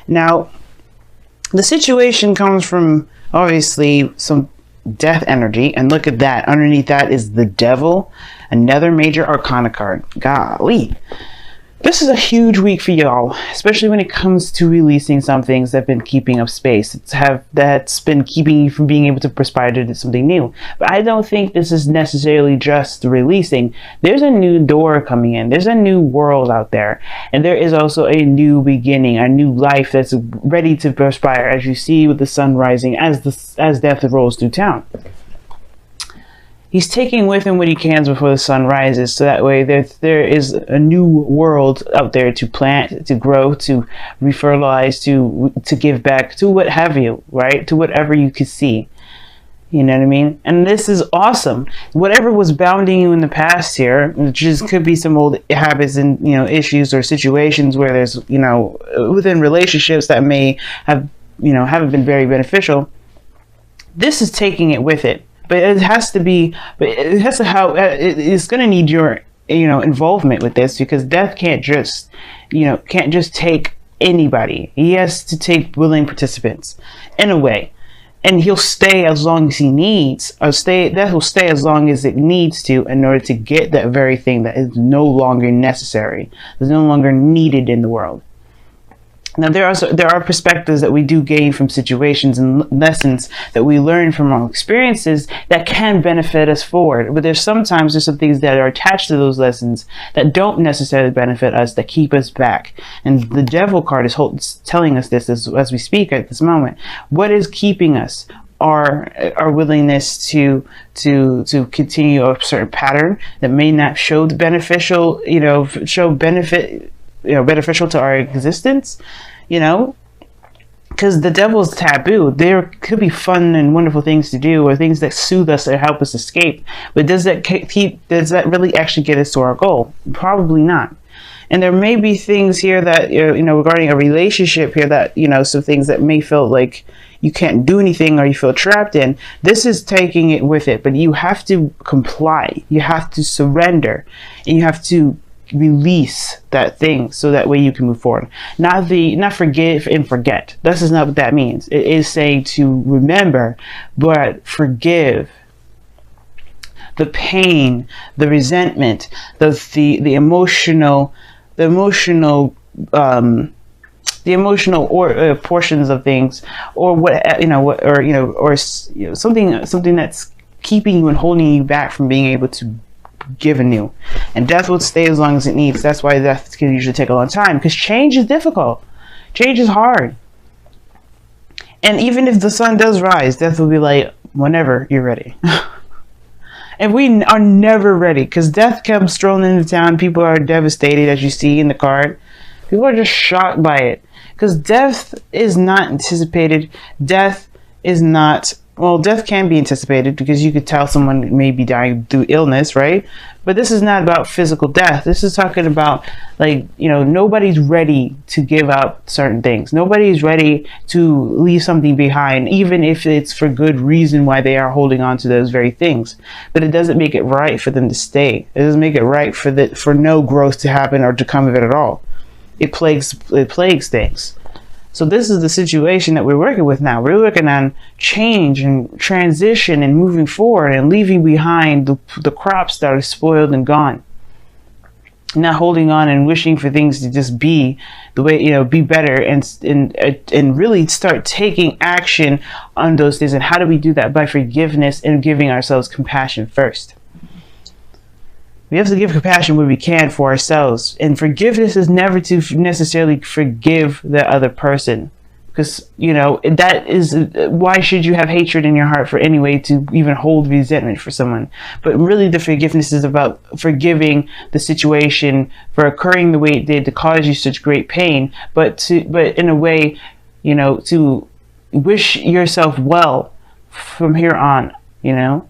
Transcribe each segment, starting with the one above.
Now, the situation comes from obviously some death energy, and look at that. Underneath that is the devil, another major arcana card. Golly. This is a huge week for y'all, especially when it comes to releasing some things that have been keeping up space. That's been keeping you from being able to perspire to something new. But I don't think this is necessarily just releasing. There's a new door coming in. There's a new world out there. And there is also a new beginning, a new life that's ready to perspire, as you see with the sun rising as death rolls through town. He's taking with him what he can before the sun rises, so that way there is a new world out there to plant, to grow, to refertilize, to give back, to what have you, right? To whatever you could see. You know what I mean? And this is awesome. Whatever was bounding you in the past here, which could be some old habits and, you know, issues or situations where there's, you know, within relationships that may have, you know, haven't been very beneficial. This is taking it with it. But it has to be, it's going to need your, you know, involvement with this, because death can't just take anybody. He has to take willing participants in a way, and he'll stay as long as he needs, death will stay as long as it needs to in order to get that very thing that is no longer necessary, is no longer needed in the world. Now, there are perspectives that we do gain from situations and lessons that we learn from our experiences that can benefit us forward. But there's some things that are attached to those lessons that don't necessarily benefit us, that keep us back. And the Devil card is telling us this as we speak at this moment. What is keeping us? Our willingness to continue a certain pattern that may not show the beneficial, beneficial to our existence, you know, because the devil's taboo. There could be fun and wonderful things to do, or things that soothe us or help us escape, but does that really actually get us to our goal? Probably not. And there may be things here that, you know, regarding a relationship here that, you know, some things that may feel like you can't do anything or you feel trapped in. This is taking it with it, but you have to comply, you have to surrender, and you have to release that thing so that way you can move forward. Not forgive and forget. This is not what that means. It is saying to remember, but forgive. The pain, the resentment, the emotional portions of things, or something that's keeping you and holding you back from being able to give anew. And death will stay as long as it needs. That's why death can usually take a long time, because change is difficult. Change is hard. And even if the sun does rise, death will be like, whenever you're ready. And we are never ready, because death comes strolling into town. People are devastated, as you see in the card. People are just shocked by it, because death is not anticipated. Death can be anticipated, because you could tell someone may be dying through illness, right? But this is not about physical death. This is talking about, like, you know, nobody's ready to give up certain things. Nobody's ready to leave something behind, even if it's for good reason why they are holding on to those very things. But it doesn't make it right for them to stay. It doesn't make it right for no growth to happen or to come of it at all. It plagues things. So this is the situation that we're working with now. We're working on change and transition and moving forward and leaving behind the crops that are spoiled and gone. Not holding on and wishing for things to just be the way, you know, be better, and really start taking action on those things. And how do we do that? By forgiveness and giving ourselves compassion first. We have to give compassion where we can for ourselves. And forgiveness is never to necessarily forgive the other person. Because, you know, that is, why should you have hatred in your heart for anyway to even hold resentment for someone? But really the forgiveness is about forgiving the situation for occurring the way it did to cause you such great pain. But in a way, you know, to wish yourself well from here on, you know.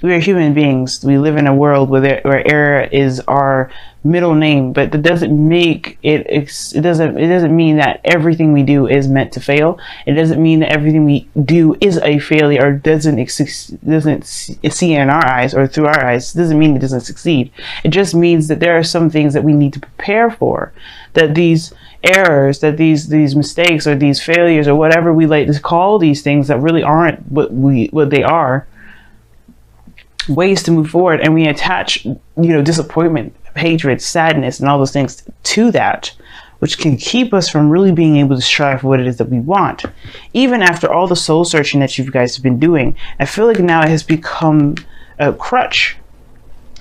We are human beings. We live in a world where error is our middle name, but that doesn't make it, it doesn't mean that everything we do is meant to fail. It doesn't mean that everything we do is a failure or doesn't see in our eyes or through our eyes. It doesn't mean it doesn't succeed. It just means that there are some things that we need to prepare for, that these errors, that these mistakes or these failures or whatever we like to call these things that really aren't what they are, ways to move forward, and we attach, disappointment, hatred, sadness, and all those things to that, which can keep us from really being able to strive for what it is that we want. Even after all the soul searching that you guys have been doing, I feel like now it has become a crutch.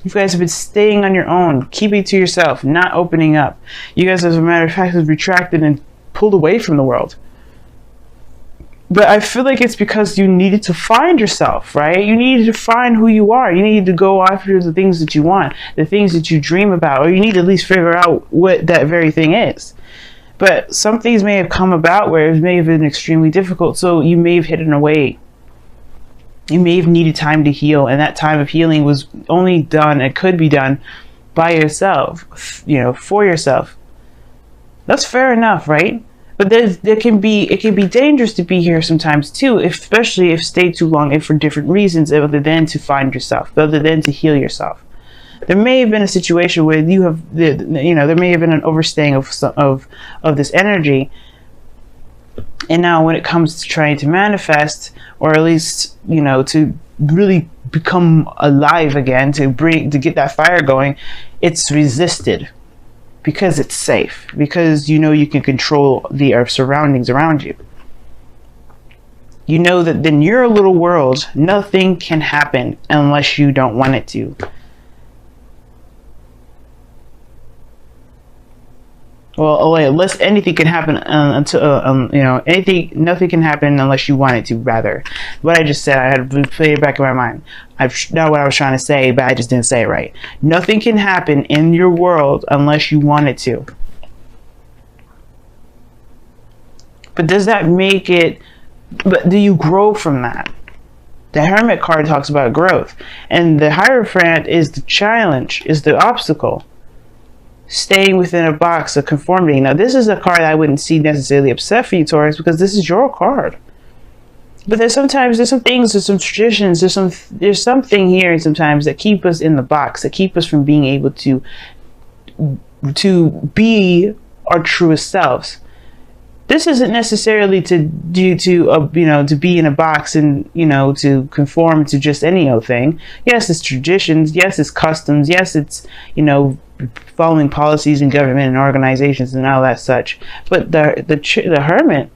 You guys have been staying on your own, keeping to yourself, not opening up. You guys, as a matter of fact, have retracted and pulled away from the world. But I feel like it's because you needed to find yourself, right? You needed to find who you are. You needed to go after the things that you want, the things that you dream about, or you need to at least figure out what that very thing is. But some things may have come about where it may have been extremely difficult, so you may have hidden away. You may have needed time to heal, and that time of healing was only done, it could be done by yourself, for yourself. That's fair enough, right? But it can be dangerous to be here sometimes too, especially if stayed too long and for different reasons other than to find yourself, other than to heal yourself. There may have been a situation where there may have been an overstaying of this energy, and now when it comes to trying to manifest, or at least to really become alive again, to get that fire going, it's resisted. Because it's safe, because you can control the surroundings around you. You know that in your little world, nothing can happen unless you don't want it to. Well, unless anything can happen nothing can happen unless you want it to. Rather, what I just said, I had to play it back in my mind. I know what I was trying to say, but I just didn't say it right. Nothing can happen in your world unless you want it to. But does that make it? But do you grow from that? The Hermit card talks about growth, and the Hierophant is the challenge, is the obstacle. Staying within a box of conformity. Now, this is a card I wouldn't see necessarily upset for you, Taurus, because this is your card. But there's some things, there's some traditions, there's something here sometimes that keep us in the box, that keep us from being able to be our truest selves. This isn't necessarily to be in a box and to conform to just any old thing. Yes, it's traditions. Yes, it's customs. Yes, it's following policies in government and organizations and all that such. But the Hermit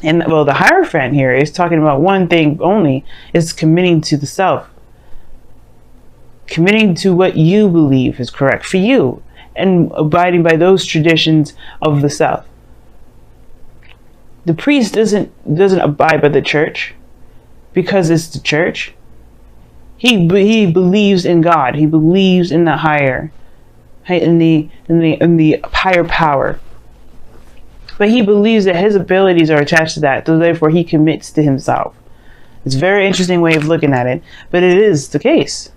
and the Hierophant here is talking about one thing only: is committing to the self, committing to what you believe is correct for you, and abiding by those traditions of the self. The priest doesn't abide by the church because it's the church. He believes in God. He believes in the higher, in the higher power. But he believes that his abilities are attached to that, so therefore he commits to himself. It's a very interesting way of looking at it, but it is the case.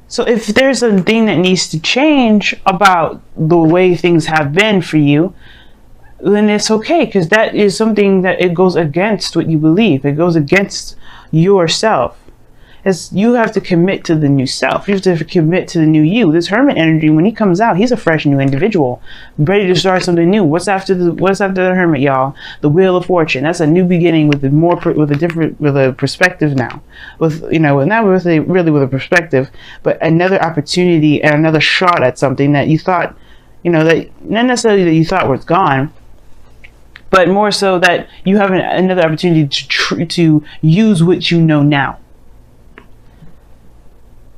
So if there's a thing that needs to change about the way things have been for you, then it's okay, because that is something that it goes against what you believe. It goes against yourself. As you have to commit to the new self. You have to commit to the new you. This Hermit energy, when he comes out, he's a fresh new individual, ready to start something new. What's after the Hermit, y'all? The Wheel of Fortune. That's a new beginning with a perspective now. Not with a perspective, but another opportunity and another shot at something that you thought, that not necessarily that you thought was gone, but more so that you have another opportunity to use what you know now.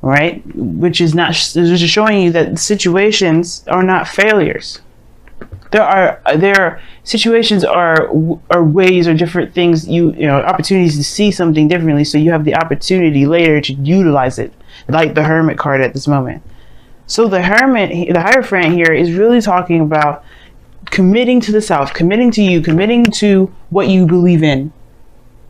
Right? Which is showing you that situations are not failures. There situations are ways or different things, opportunities to see something differently, so you have the opportunity later to utilize it, like the Hermit card at this moment. So the Hierophant here is really talking about committing to the self, committing to you, committing to what you believe in.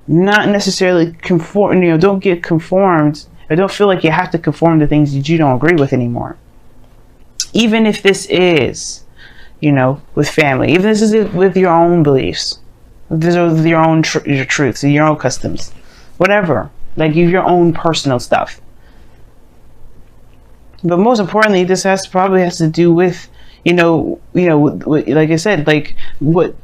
Not necessarily conform, don't get conformed or don't feel like you have to conform to things that you don't agree with anymore. Even if this is, you know, with family, even if this is with your own beliefs, if this is with your own your truths, your own customs, whatever, like your own personal stuff. But most importantly, this probably has to do with, like I said, like what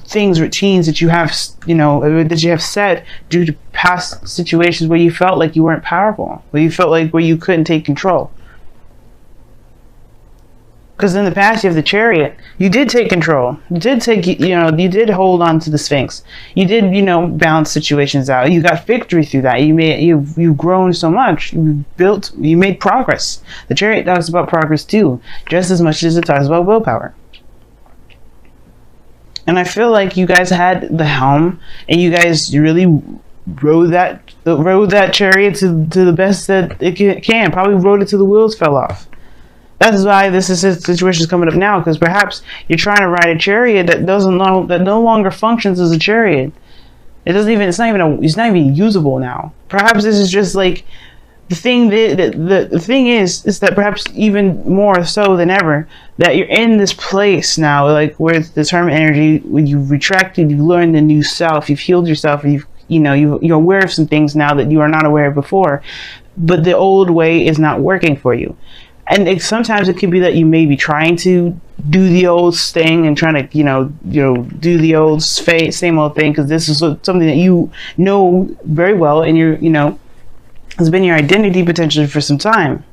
things, routines that you have, that you have set due to past situations where you felt like you weren't powerful, where you felt like where you couldn't take control. Because in the past, you have the Chariot. You did take control. You did you did hold on to the Sphinx. You did, balance situations out. You got victory through that. You've grown so much. You made progress. The Chariot talks about progress too, just as much as it talks about willpower. And I feel like you guys had the helm, and you guys really rode that Chariot to the best that it can. Probably rode it till the wheels fell off. That's why this situation is coming up now, because perhaps you're trying to ride a chariot that no longer functions as a chariot. It's not even usable now. Perhaps this is just like the thing. The thing is that perhaps even more so than ever, that you're in this place now, like where this hermit energy, when you've retracted, you've learned a new self, you've healed yourself, you're aware of some things now that you are not aware of before, but the old way is not working for you. And sometimes it could be that you may be trying to do the old thing and trying to, do the old same old thing, because this is something that you know very well, and has been your identity potentially for some time,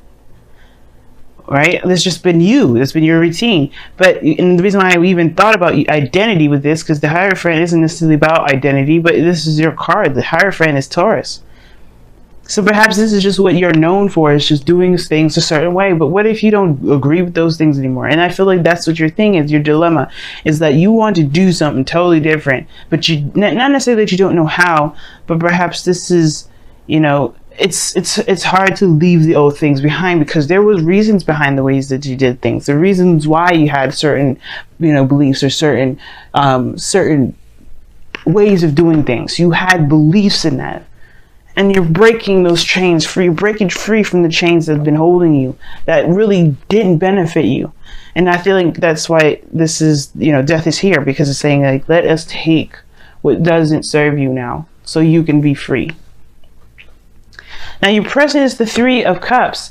right? There's just been you. It's been your routine. And the reason why I even thought about identity with this, because the Hierophant isn't necessarily about identity, but this is your card. The Hierophant is Taurus. So perhaps this is just what you're known for, is just doing things a certain way. But what if you don't agree with those things anymore? And I feel like that's what your thing is, your dilemma, is that you want to do something totally different, but you not necessarily that you don't know how, but perhaps this is, it's hard to leave the old things behind, because there was reasons behind the ways that you did things, the reasons why you had certain, beliefs, or certain ways of doing things. You had beliefs in that. And you're breaking those chains free. You're breaking free from the chains that have been holding you, that really didn't benefit you. And I feel like that's why this is, death is here, because it's saying, like, let us take what doesn't serve you now, so you can be free. Now, your present is the Three of Cups.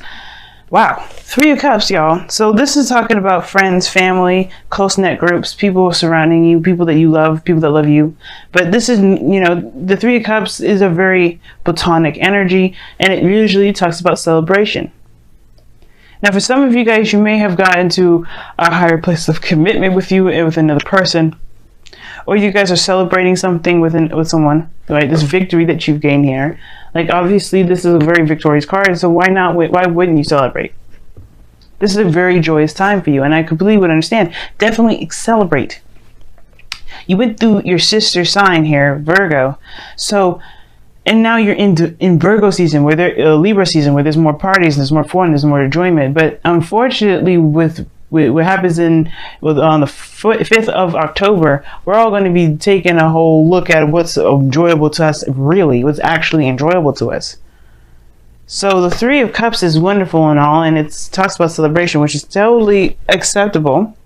Wow, Three of Cups, y'all. So this is talking about friends, family, close-knit groups, people surrounding you, people that you love, people that love you. But this is, the Three of Cups is a very platonic energy, and it usually talks about celebration. Now, for some of you guys, you may have gotten to a higher place of commitment with you and with another person, or you guys are celebrating something with someone, right? This victory that you've gained here. Like, obviously, this is a very victorious card, so why not? Why wouldn't you celebrate? This is a very joyous time for you, and I completely would understand. Definitely celebrate. You went through your sister sign here, Virgo, and now you're in Virgo season, where Libra season, where there's more parties, there's more fun, there's more enjoyment. But unfortunately, with what happens on the 5th of October, we're all going to be taking a whole look at what's enjoyable to us, really, what's actually enjoyable to us. So the Three of Cups is wonderful and all, and it talks about celebration, which is totally acceptable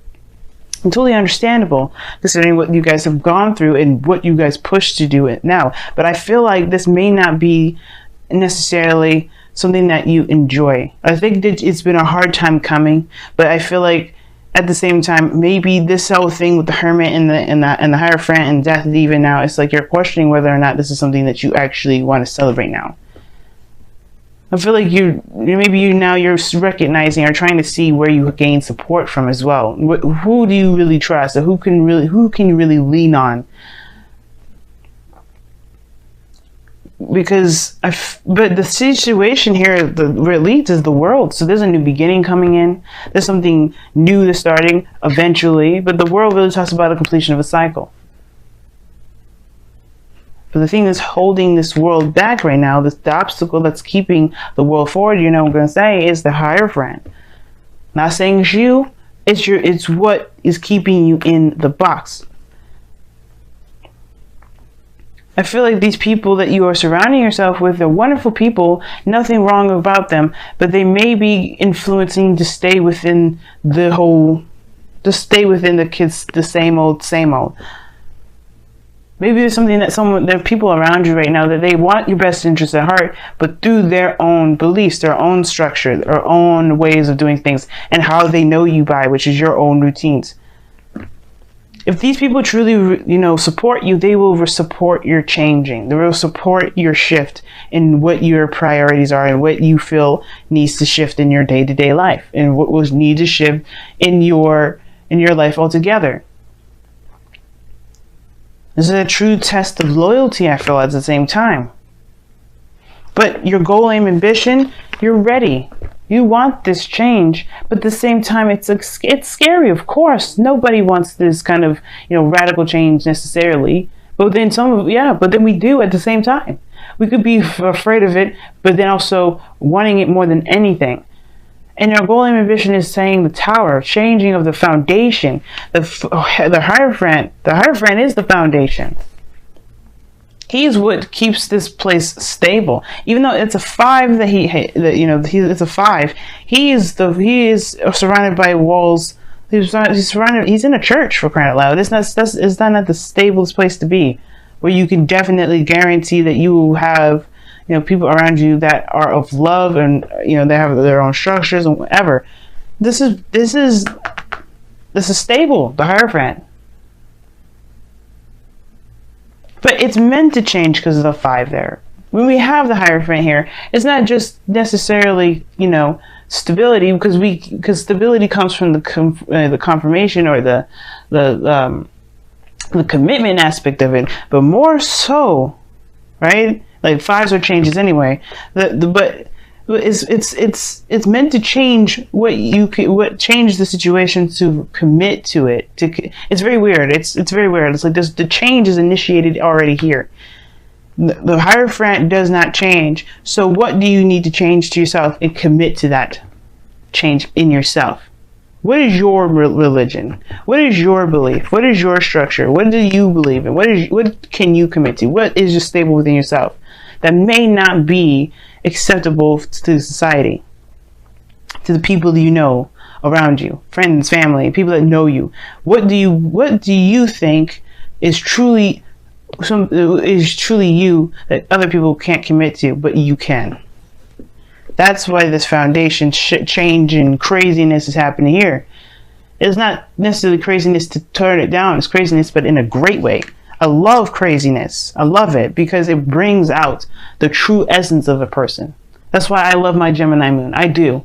and totally understandable, considering what you guys have gone through and what you guys push to do it now. But I feel like this may not be necessarily something that you enjoy. I think that it's been a hard time coming, but I feel like at the same time, maybe this whole thing with the Hermit and the Hierophant and Death, even now, it's like you're questioning whether or not this is something that you actually want to celebrate now. I feel like you're recognizing or trying to see where you gain support from as well. Who do you really trust, or who can you really lean on? Because but the situation here, where it leads, is the world. So there's a new beginning coming in. There's something new that's starting eventually. But the world really talks about the completion of a cycle. But the thing that's holding this world back right now, the obstacle that's keeping the world forward, I'm going to say, is the Hierophant. Not saying it's you. It's what is keeping you in the box. I feel like these people that you are surrounding yourself with are wonderful people, nothing wrong about them, but they may be influencing to stay within the kids, the same old, same old. Maybe there's something that there are people around you right now that they want your best interest at heart, but through their own beliefs, their own structure, their own ways of doing things, and how they know you by, which is your own routines. If these people truly, support you, they will support your changing. They will support your shift in what your priorities are and what you feel needs to shift in your day-to-day life, and what will need to shift in your life altogether. This is a true test of loyalty, I feel, at the same time. But your goal, aim, ambition, you're ready. You want this change, but at the same time, it's scary, of course. Nobody wants this kind of, radical change necessarily. But then but then we do at the same time. We could be afraid of it, but then also wanting it more than anything. And your goal and ambition is saying the tower, changing of the foundation, the Hierophant. The Hierophant is the foundation. He's what keeps this place stable. Even though it's a 5 it's a 5. He is surrounded by walls. He's in a church, for crying out loud. It's not the stablest place to be, where you can definitely guarantee that you have people around you that are of love, and they have their own structures and whatever. This is stable, the Hierophant. But it's meant to change because of the 5 there. When we have the Hierophant here, it's not just necessarily stability, because stability comes from the confirmation or the commitment aspect of it, but more so, right? Like 5s are changes anyway. But it's meant to change what change the situation, to commit to it. It's very weird. It's very weird. It's like the change is initiated already here. The Hierophant does not change. So what do you need to change to yourself and commit to that change in yourself? What is your religion? What is your belief? What is your structure? What do you believe in? What can you commit to? What is just stable within yourself that may not be acceptable to society, to the people that you know around you, friends, family, people that know you? What do you think is truly you that other people can't commit to, but you can? That's why this foundation change and craziness is happening here. It's not necessarily craziness to turn it down. It's craziness, but in a great way. I love craziness. I love it because it brings out the true essence of a person. That's why I love my Gemini moon. I do.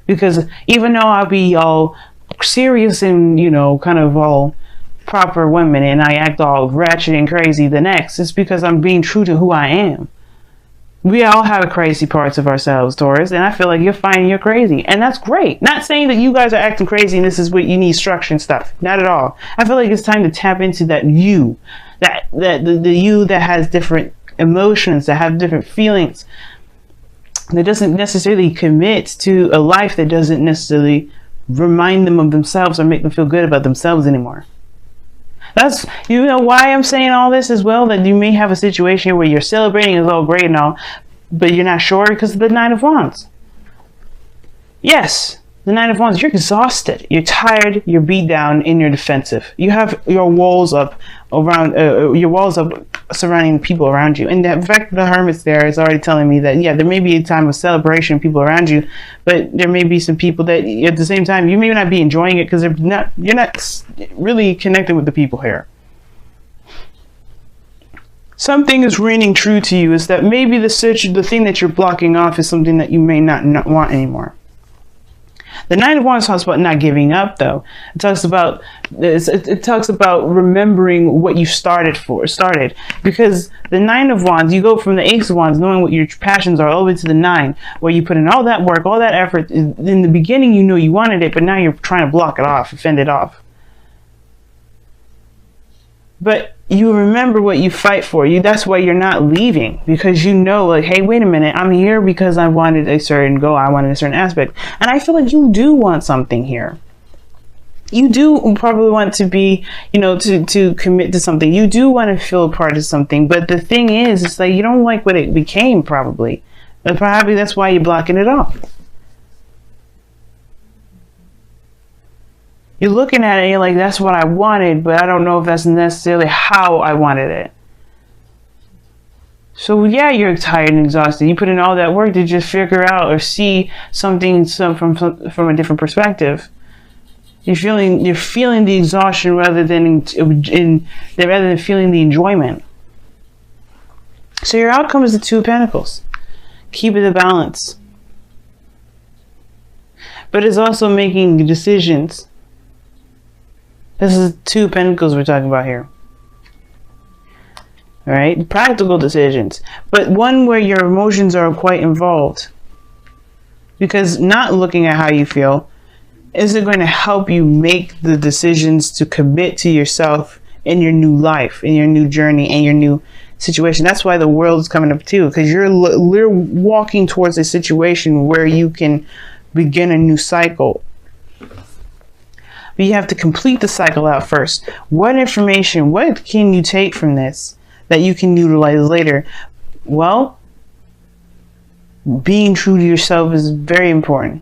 Because even though I'll be all serious and, kind of all proper women, and I act all ratchet and crazy the next, it's because I'm being true to who I am. We all have crazy parts of ourselves, Taurus, and I feel like you're finding you're crazy, and that's great. Not saying that you guys are acting crazy and this is what you need structure and stuff. Not at all. I feel like it's time to tap into that you, the you that has different emotions, that have different feelings, that doesn't necessarily commit to a life that doesn't necessarily remind them of themselves or make them feel good about themselves anymore. That's, why I'm saying all this as well, that you may have a situation where you're celebrating is all great and all, but you're not sure because of the 9 of Wands. Yes, the 9 of Wands, you're exhausted, you're tired, you're beat down, and you're defensive. You have your walls up surrounding people around you. And the fact that the Hermit's there is already telling me that, there may be a time of celebration, people around you, but there may be some people that at the same time, you may not be enjoying it because you're not really connected with the people here. Something is ringing true to you is that maybe the thing that you're blocking off is something that you may not want anymore. The 9 of Wands talks about not giving up, though. It talks about remembering what you started. Because the 9 of Wands, you go from the Ace of Wands, knowing what your passions are, all the way to the 9, where you put in all that work, all that effort. In the beginning, you wanted it, but now you're trying to block it off, fend it off. But you remember what you fight for. That's why you're not leaving, because hey, wait a minute, I'm here because I wanted a certain goal, I wanted a certain aspect, and I feel like you do want something here. You do probably want to be, to commit to something. You do want to feel a part of something. But the thing is, it's like you don't like what it became, probably. And probably that's why you're blocking it off. You're looking at it and you're like, that's what I wanted, but I don't know if that's necessarily how I wanted it. So yeah, you're tired and exhausted. You put in all that work to just figure out or see something from a different perspective. You're feeling the exhaustion rather than feeling the enjoyment. So your outcome is the Two of Pentacles. Keeping the balance. But it's also making decisions. This is Two of Pentacles we're talking about here. All right, practical decisions, but one where your emotions are quite involved. Because not looking at how you feel isn't going to help you make the decisions to commit to yourself in your new life, in your new journey, and your new situation. That's why the world is coming up too, because you're walking towards a situation where you can begin a new cycle. But you have to complete the cycle out first. What information, what can you take from this that you can utilize later? Well, being true to yourself is very important.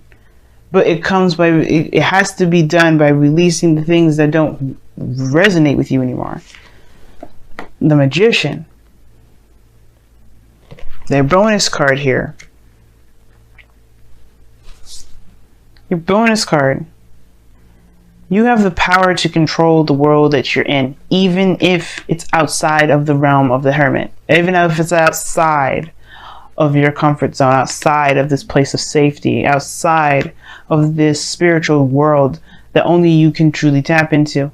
But it has to be done by releasing the things that don't resonate with you anymore. The Magician. Their bonus card here. Your bonus card. You have the power to control the world that you're in, even if it's outside of the realm of the Hermit. Even if it's outside of your comfort zone, outside of this place of safety, outside of this spiritual world that only you can truly tap into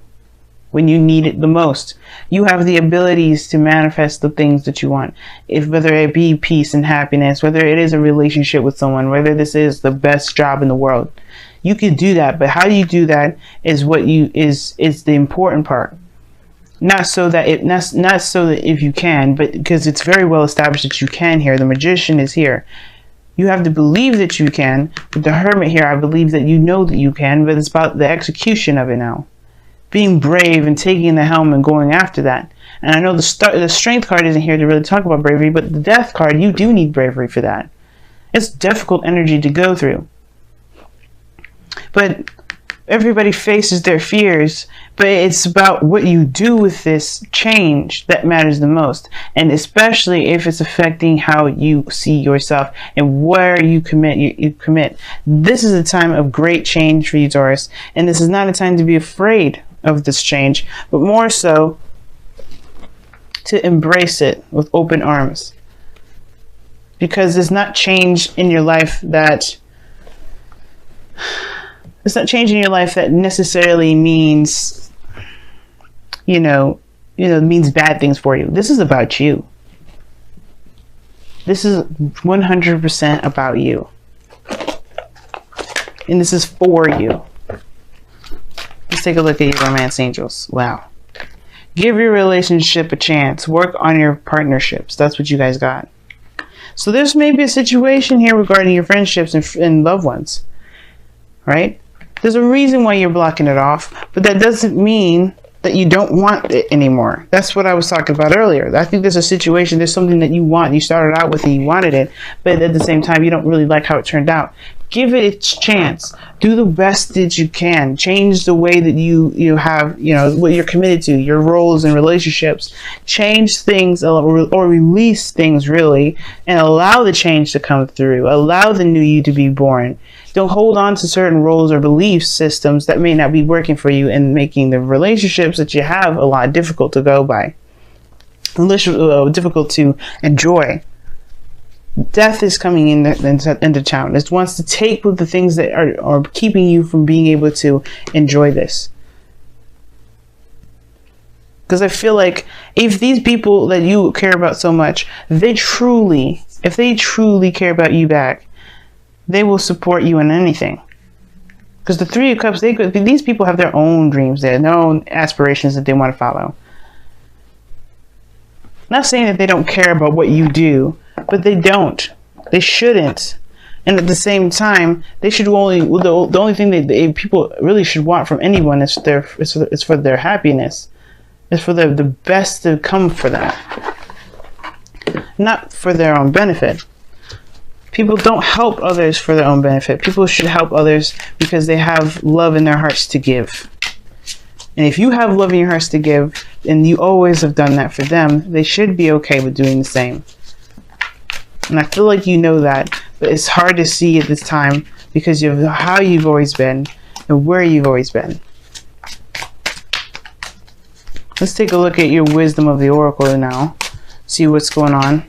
when you need it the most. You have the abilities to manifest the things that you want, whether it be peace and happiness, whether it is a relationship with someone, whether this is the best job in the world. You can do that, but how you do that is is the important part. Not so that if you can, but because it's very well established that you can here. The Magician is here. You have to believe that you can. With the Hermit here, I believe that you know that you can, but it's about the execution of it now. Being brave and taking the helm and going after that. And I know the Strength card isn't here to really talk about bravery, but the Death card, you do need bravery for that. It's difficult energy to go through. But everybody faces their fears, but it's about what you do with this change that matters the most. And especially if it's affecting how you see yourself and where you commit. You commit. This is a time of great change for you, Taurus. And this is not a time to be afraid of this change, but more so to embrace it with open arms. Because there's not change in your life that... It's not changing your life that necessarily means, means bad things for you. This is about you. This is 100% about you. And this is for you. Let's take a look at your romance angels. Wow. Give your relationship a chance. Work on your partnerships. That's what you guys got. So there's maybe a situation here regarding your friendships and loved ones. Right? There's a reason why you're blocking it off, but that doesn't mean that you don't want it anymore. That's what I was talking about earlier. I think there's a situation, there's something that you want. You started out with and you wanted it, but at the same time, you don't really like how it turned out. Give it its chance. Do the best that you can. Change the way that you have, what you're committed to, your roles and relationships. Change things or release things really, and allow the change to come through. Allow the new you to be born. Don't hold on to certain roles or belief systems that may not be working for you and making the relationships that you have a lot difficult to go by. Difficult to enjoy. Death is coming into town. It wants to take with the things that are keeping you from being able to enjoy this. Because I feel like if these people that you care about so much, if they truly care about you back, they will support you in anything. Because the Three of Cups, these people have their own dreams, their own aspirations that they want to follow. Not saying that they don't care about what you do, but they don't. They shouldn't. And at the same time, they should only the only thing that people really should want from anyone is for their happiness. It's for the best to come for them, not for their own benefit. People don't help others for their own benefit. People should help others because they have love in their hearts to give. And if you have love in your hearts to give, and you always have done that for them, they should be okay with doing the same. And I feel like you know that, but it's hard to see at this time because of how you've always been and where you've always been. Let's take a look at your wisdom of the oracle now. See what's going on.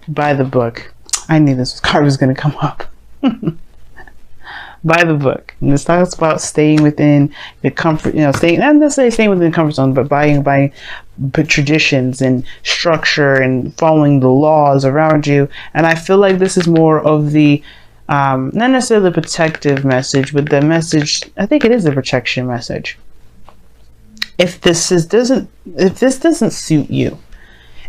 By the book. I knew this card was going to come up. By the book. And this talks about staying within the comfort, staying, not necessarily staying within the comfort zone, but by traditions and structure and following the laws around you. And I feel like this is more of the, not necessarily the protective message, but the message, I think it is a protection message. If this doesn't suit you,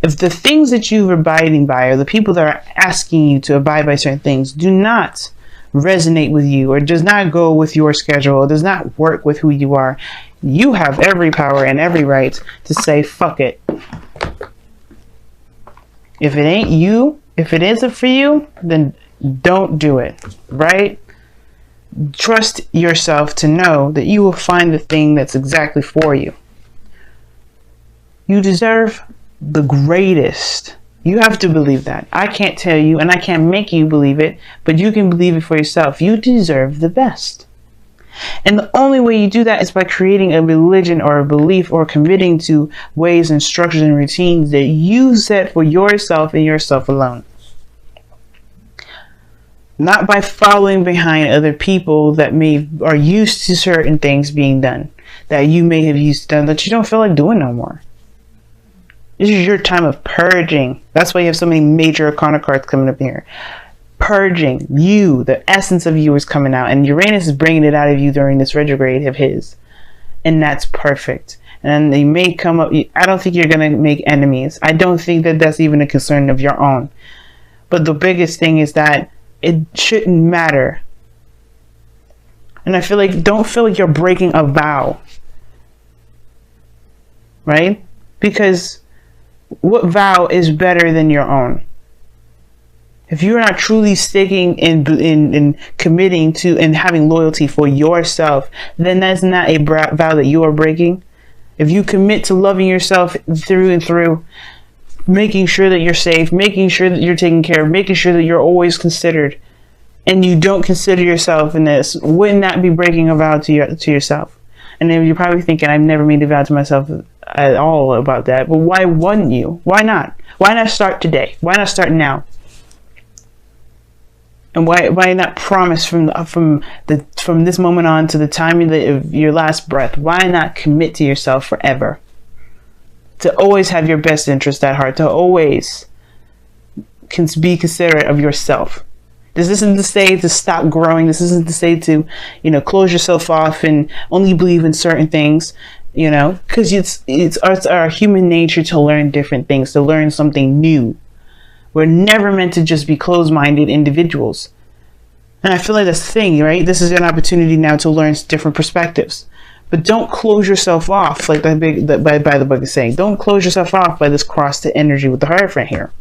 if the things that you're abiding by or the people that are asking you to abide by certain things do not resonate with you or does not go with your schedule or does not work with who you are, you have every power and every right to say, fuck it. If it ain't you, if it isn't for you, then don't do it, right? Trust yourself to know that you will find the thing that's exactly for you. You deserve the greatest. You have to believe that. I can't tell you and I can't make you believe it, but you can believe it for yourself. You deserve the best. And the only way you do that is by creating a religion or a belief or committing to ways and structures and routines that you set for yourself and yourself alone. Not by following behind other people that are used to certain things being done, that you may have used to done that you don't feel like doing no more. This is your time of purging. That's why you have so many major arcana cards coming up here. Purging. You, the essence of you is coming out. And Uranus is bringing it out of you during this retrograde of his. And that's perfect. And they may come up. I don't think you're going to make enemies. I don't think that that's even a concern of your own. But the biggest thing is that it shouldn't matter. And I feel like, don't feel like you're breaking a vow. Right? Because what vow is better than your own? If you're not truly sticking in committing to and having loyalty for yourself, then that's not a vow that you are breaking. If you commit to loving yourself through and through, making sure that you're safe, making sure that you're taken care of, making sure that you're always considered, and you don't consider yourself in this, wouldn't that be breaking a vow to yourself? And then you're probably thinking, I've never made a vow to myself at all about that. But why wouldn't you? Why not? Why not start today? Why not start now? And why not promise from this moment on to the time of your last breath? Why not commit to yourself forever? To always have your best interest at heart. To always be considerate of yourself. This isn't to say to stop growing. This isn't to say to, close yourself off and only believe in certain things, because it's our human nature to learn different things, to learn something new. We're never meant to just be closed-minded individuals. And I feel like that's the thing, right? This is an opportunity now to learn different perspectives. But don't close yourself off, like by the book is saying. Don't close yourself off by this cross to energy with the Hierophant here.